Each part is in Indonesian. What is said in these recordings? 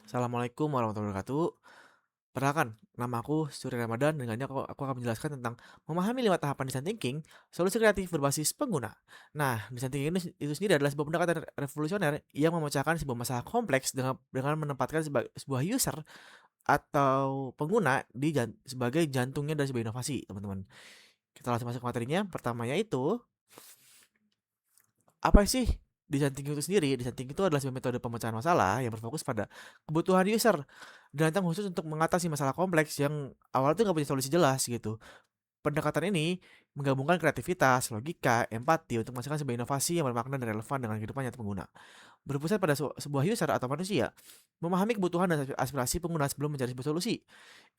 Assalamualaikum warahmatullahi wabarakatuh. Perkenalkan, nama aku Surya Ramadan. Dengannya aku akan menjelaskan tentang memahami 5 tahapan design thinking, solusi kreatif berbasis pengguna. Nah, design thinking itu sendiri adalah sebuah pendekatan revolusioner yang memecahkan sebuah masalah kompleks dengan menempatkan sebuah user atau pengguna sebagai jantungnya dari sebuah inovasi, teman-teman. Kita langsung masuk ke materinya. Pertamanya itu, apa sih design thinking itu sendiri? Design thinking itu adalah sebuah metode pemecahan masalah yang berfokus pada kebutuhan user, dirancang khusus untuk mengatasi masalah kompleks yang awalnya tuh nggak punya solusi jelas gitu. Pendekatan ini menggabungkan kreativitas, logika, empati untuk menghasilkan sebuah inovasi yang bermakna dan relevan dengan kehidupan nyata pengguna. Berpusat pada sebuah user atau manusia, memahami kebutuhan dan aspirasi pengguna sebelum mencari sebuah solusi.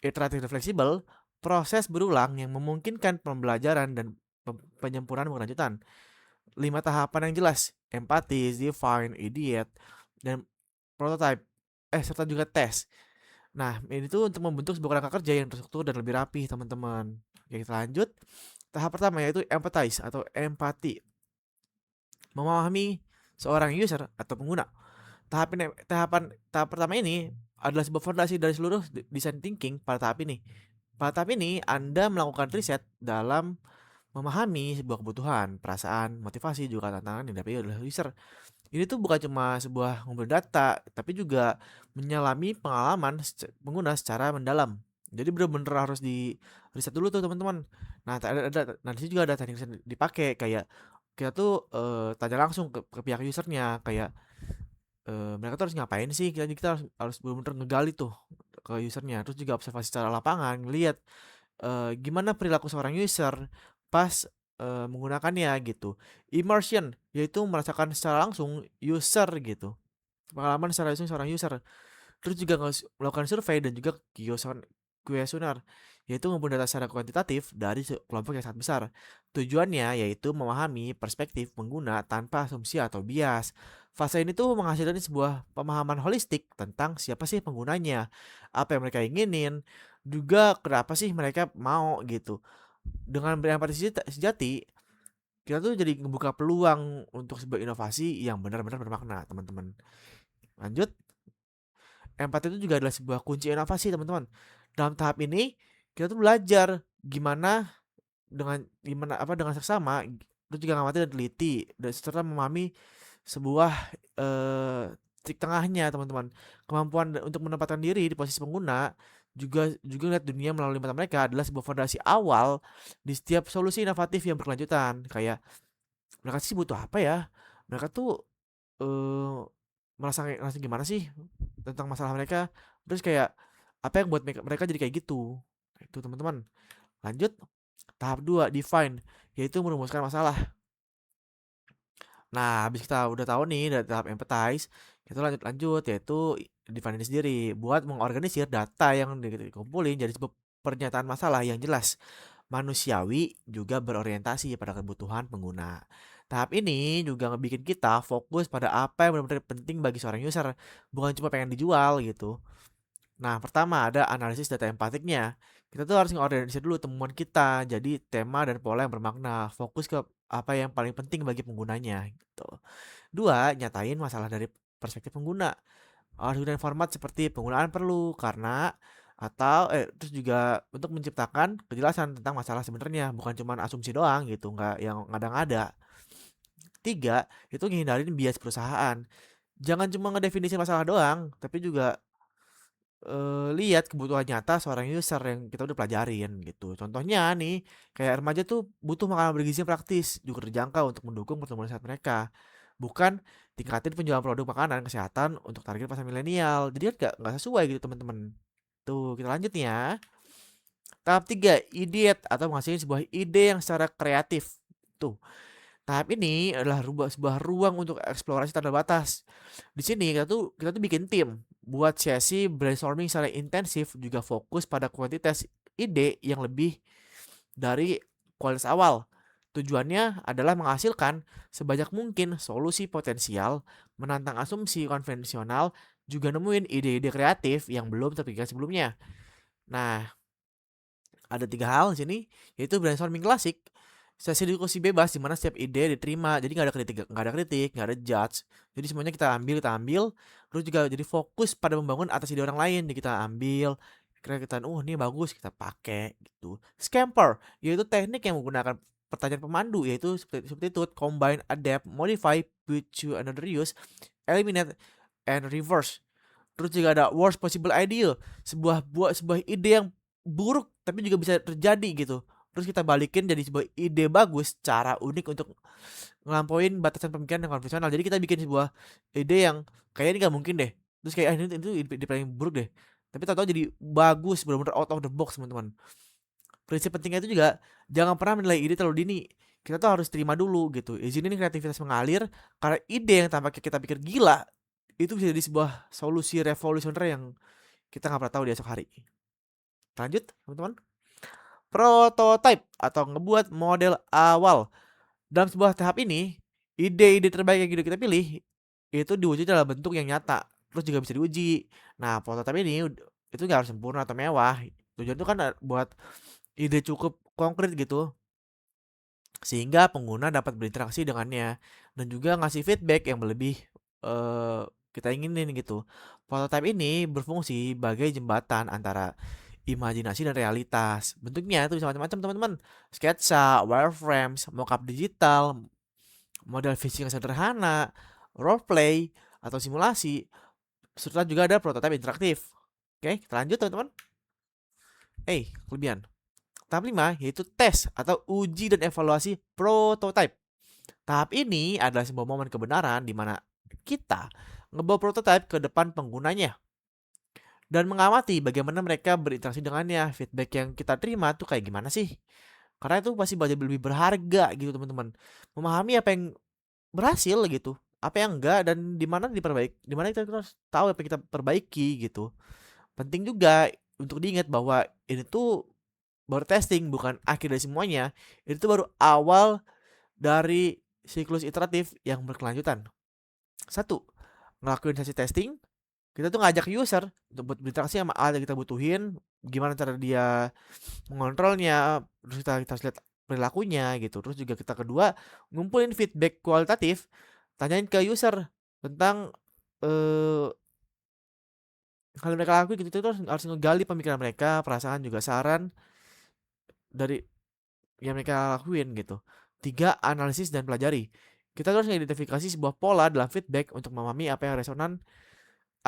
Iteratif dan fleksibel, proses berulang yang memungkinkan pembelajaran dan penyempurnaan berkelanjutan. 5 tahapan yang jelas, empati, define, ideate, dan prototype, serta juga tes. Nah, ini tuh untuk membentuk sebuah kerangka kerja yang terstruktur dan lebih rapi, teman-teman. Oke, kita lanjut. Tahap pertama yaitu empathize atau empati. Memahami seorang user atau pengguna. Tahap pertama ini adalah sebuah fondasi dari seluruh design thinking pada tahap ini. Pada tahap ini, Anda melakukan riset dalam memahami sebuah kebutuhan, perasaan, motivasi, juga tantangan yang dihadapi oleh user. Ini tuh bukan cuma sebuah ngumpulin data, tapi juga menyelami pengalaman pengguna secara mendalam. Jadi bener-bener harus di riset dulu tuh teman-teman. Nah, nah di sini juga ada teknik yang dipakai kayak kita tuh tanya langsung ke pihak usernya kayak mereka tuh harus ngapain sih? Kita harus bener-bener ngegali tuh ke usernya. Terus juga observasi secara lapangan, lihat gimana perilaku seorang user pas, menggunakannya gitu. Immersion, yaitu merasakan secara langsung user gitu, pengalaman secara langsung seorang user. Terus juga melakukan survei dan juga kuesioner, yaitu ngumpulin data secara kuantitatif dari kelompok yang sangat besar. Tujuannya yaitu memahami perspektif pengguna tanpa asumsi atau bias. Fase ini tuh menghasilkan sebuah pemahaman holistik tentang siapa sih penggunanya, apa yang mereka inginin, juga kenapa sih mereka mau gitu. Dengan berempati sejati, kita tuh jadi ngebuka peluang untuk sebuah inovasi yang benar-benar bermakna, teman-teman. Lanjut. Empati itu juga adalah sebuah kunci inovasi, teman-teman. Dalam tahap ini, kita tuh belajar dengan seksama, terus juga ngamati dan teliti, dan serta memahami sebuah titik tengahnya, teman-teman. Kemampuan untuk menempatkan diri di posisi pengguna juga juga lihat dunia melalui mata mereka adalah sebuah fondasi awal di setiap solusi inovatif yang berkelanjutan. Kayak mereka sih butuh apa ya? Mereka tuh eh merasa gimana sih tentang masalah mereka? Terus kayak apa yang buat mereka jadi kayak gitu? Itu teman-teman. Lanjut tahap 2 define, yaitu merumuskan masalah. Nah, habis kita udah tahu nih dari tahap empathize, kita lanjut yaitu define ini sendiri buat mengorganisir data yang dikumpulin jadi sebuah pernyataan masalah yang jelas, manusiawi, juga berorientasi pada kebutuhan pengguna. Tahap ini juga ngebikin kita fokus pada apa yang benar-benar penting bagi seorang user, bukan cuma pengen dijual gitu. Nah, pertama ada analisis data empatiknya. Kita tuh harus ngorganisir dulu temuan kita, jadi tema dan pola yang bermakna, fokus ke apa yang paling penting bagi penggunanya gitu. Dua, nyatain masalah dari perspektif pengguna. Harus gunain format seperti penggunaan perlu, karena, atau terus juga untuk menciptakan kejelasan tentang masalah sebenarnya, bukan cuma asumsi doang gitu, nggak yang ngada-ngada. Tiga, itu ngehindarin bias perusahaan. Jangan cuma ngedefinisi masalah doang, tapi juga lihat kebutuhan nyata seorang user yang kita udah pelajarin gitu. Contohnya nih, kayak remaja tuh butuh makanan bergizi yang praktis, juga terjangkau untuk mendukung pertumbuhan sehat mereka. Bukan tingkatin penjualan produk makanan kesehatan untuk target pasar milenial. Jadi kan nggak sesuai gitu teman-teman. Tuh, kita lanjut nih ya. Tahap 3, ideate atau menghasilkan sebuah ide yang secara kreatif. Tuh, tahap ini adalah sebuah ruang untuk eksplorasi tanpa batas. Di sini kita tuh bikin tim buat sesi brainstorming secara intensif, juga fokus pada kuantitas ide yang lebih dari kualitas awal. Tujuannya adalah menghasilkan sebanyak mungkin solusi potensial, menantang asumsi konvensional, juga nemuin ide-ide kreatif yang belum terpikirkan sebelumnya. Nah, ada 3 hal di sini, yaitu brainstorming klasik. Sesi diskusi bebas di mana setiap ide diterima, jadi nggak ada judge. Jadi semuanya kita ambil, terus juga jadi fokus pada membangun atas ide orang lain. Jadi kita ambil, kita ini bagus, kita pakai gitu. Scamper, yaitu teknik yang menggunakan pertanyaan pemandu, yaitu substitute, combine, adapt, modify, put to another use, eliminate, and reverse. Terus juga ada worst possible idea, sebuah ide yang buruk tapi juga bisa terjadi gitu. Terus kita balikin jadi sebuah ide bagus, cara unik untuk ngelampauin batasan pemikiran yang konvensional. Jadi kita bikin sebuah ide yang kayaknya ini nggak mungkin deh. Terus kayak ini itu ide paling buruk deh. Tapi tahu-tahu jadi bagus, benar-benar out of the box, teman-teman. Prinsip pentingnya itu juga jangan pernah menilai ide terlalu dini. Kita tuh harus terima dulu gitu. Izinin kreativitas mengalir, karena ide yang tampaknya kita pikir gila itu bisa jadi sebuah solusi revolusioner yang kita nggak pernah tahu di esok hari. Lanjut, teman-teman. Prototype atau ngebuat model awal. Dalam sebuah tahap ini, ide-ide terbaik yang kita pilih itu diwujud dalam bentuk yang nyata, terus juga bisa diuji. Nah, prototype ini itu nggak harus sempurna atau mewah. Tujuan itu kan buat ide cukup konkret gitu, sehingga pengguna dapat berinteraksi dengannya dan juga ngasih feedback yang lebih kita inginin gitu. Prototype ini berfungsi sebagai jembatan antara imajinasi dan realitas. Bentuknya itu bisa macam-macam, teman-teman. Sketsa, wireframes, mockup digital, model fisik yang sederhana, roleplay atau simulasi, serta juga ada prototipe interaktif. Oke, kita lanjut, teman-teman. Kelebihan. Tahap 5 yaitu tes atau uji dan evaluasi prototipe. Tahap ini adalah sebuah momen kebenaran di mana kita ngebawa prototipe ke depan penggunanya dan mengamati bagaimana mereka berinteraksi dengannya. Feedback yang kita terima tuh kayak gimana sih? Karena itu pasti lebih berharga gitu, teman-teman. Memahami apa yang berhasil gitu, apa yang enggak, dan di mana di mana kita harus tahu apa yang kita perbaiki gitu. Penting juga untuk diingat bahwa ini tuh baru testing, bukan akhir dari semuanya. Itu tuh baru awal dari siklus iteratif yang berkelanjutan. 1. Ngelakuin sesi testing. Kita tuh ngajak user untuk berinteraksi sama alat yang kita butuhin, gimana cara dia mengontrolnya, terus kita harus lihat perilakunya gitu. Terus juga kita kedua ngumpulin feedback kualitatif, tanyain ke user tentang hal yang mereka lakuin gitu. Itu harus ngegali pemikiran mereka, perasaan juga saran dari yang mereka lakuin gitu. 3. Analisis dan pelajari. Kita harus mengidentifikasi sebuah pola dalam feedback untuk memahami apa yang resonan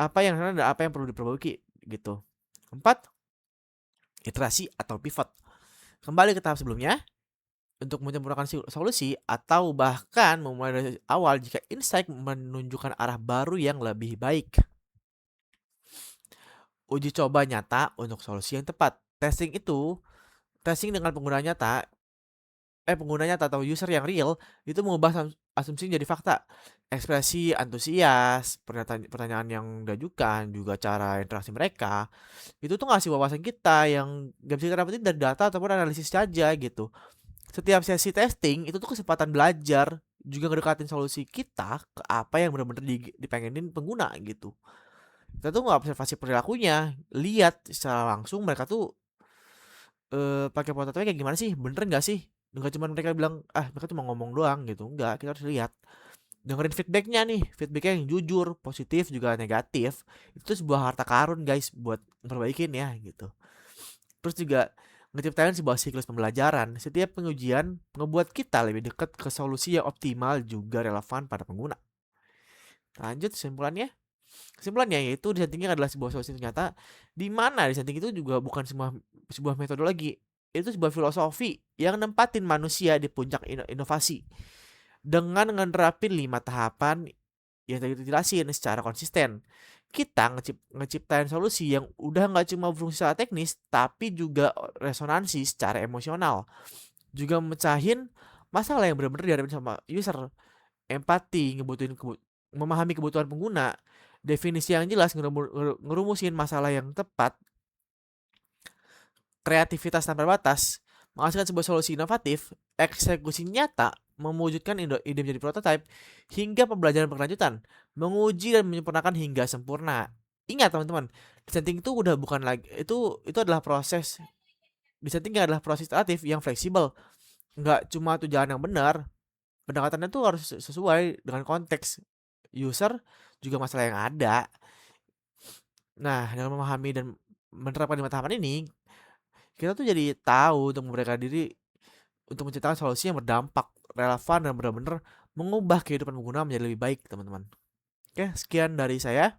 dan apa yang perlu diperbaiki gitu. 4. Iterasi atau pivot. Kembali ke tahap sebelumnya untuk menyempurnakan solusi atau bahkan memulai dari awal jika insight menunjukkan arah baru yang lebih baik. Uji coba nyata untuk solusi yang tepat. Testing dengan pengguna nyata atau user yang real itu mengubah asumsi jadi fakta. Ekspresi antusias, pertanyaan yang diajukan, juga cara interaksi mereka, itu tuh ngasih wawasan kita yang gak bisa kita dapetin dari data ataupun analisis saja gitu. Setiap sesi testing itu tuh kesempatan belajar, juga ngedekatin solusi kita ke apa yang benar-benar dipengenin pengguna gitu. Kita tuh ngobservasi perilakunya, lihat secara langsung mereka tuh pakai prototipe kayak gimana sih, bener nggak sih? Nggak cuma mereka bilang, mereka cuma ngomong doang gitu. Enggak, kita harus lihat. Dengerin feedbacknya nih, feedbacknya yang jujur, positif juga negatif. Itu sebuah harta karun guys buat memperbaikin ya gitu. Terus juga ngeciptain sebuah siklus pembelajaran. Setiap pengujian ngebuat kita lebih dekat ke solusi yang optimal juga relevan pada pengguna. Lanjut kesimpulannya. Kesimpulannya yaitu desain thinking adalah sebuah solusi ternyata di mana desain thinking itu juga bukan sebuah metodologi. Itu sebuah filosofi yang nempatin manusia di puncak inovasi dengan menerapin 5 tahapan yang tadi dijelasin secara konsisten. Kita ngeciptain solusi yang udah nggak cuma berfungsi secara teknis, tapi juga resonansi secara emosional. Juga mecahin masalah yang benar-benar dihadapin sama user. Empati, memahami kebutuhan pengguna, definisi yang jelas, ngerumusin masalah yang tepat, kreativitas tanpa batas, menghasilkan sebuah solusi inovatif, eksekusi nyata, mewujudkan ide menjadi prototipe, hingga pembelajaran berkelanjutan, menguji dan menyempurnakan hingga sempurna. Ingat teman-teman, desain thinking itu udah bukan lagi itu adalah proses. Desain thinking adalah proses iteratif yang fleksibel, nggak cuma tujuan yang benar, pendekatannya tuh harus sesuai dengan konteks user juga masalah yang ada. Nah, dengan memahami dan menerapkan 5 tahapan ini, kita tuh jadi tahu untuk memberikan diri untuk menciptakan solusi yang berdampak, relevan, dan benar-benar mengubah kehidupan pengguna menjadi lebih baik, teman-teman. Oke, sekian dari saya.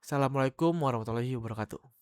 Assalamualaikum warahmatullahi wabarakatuh.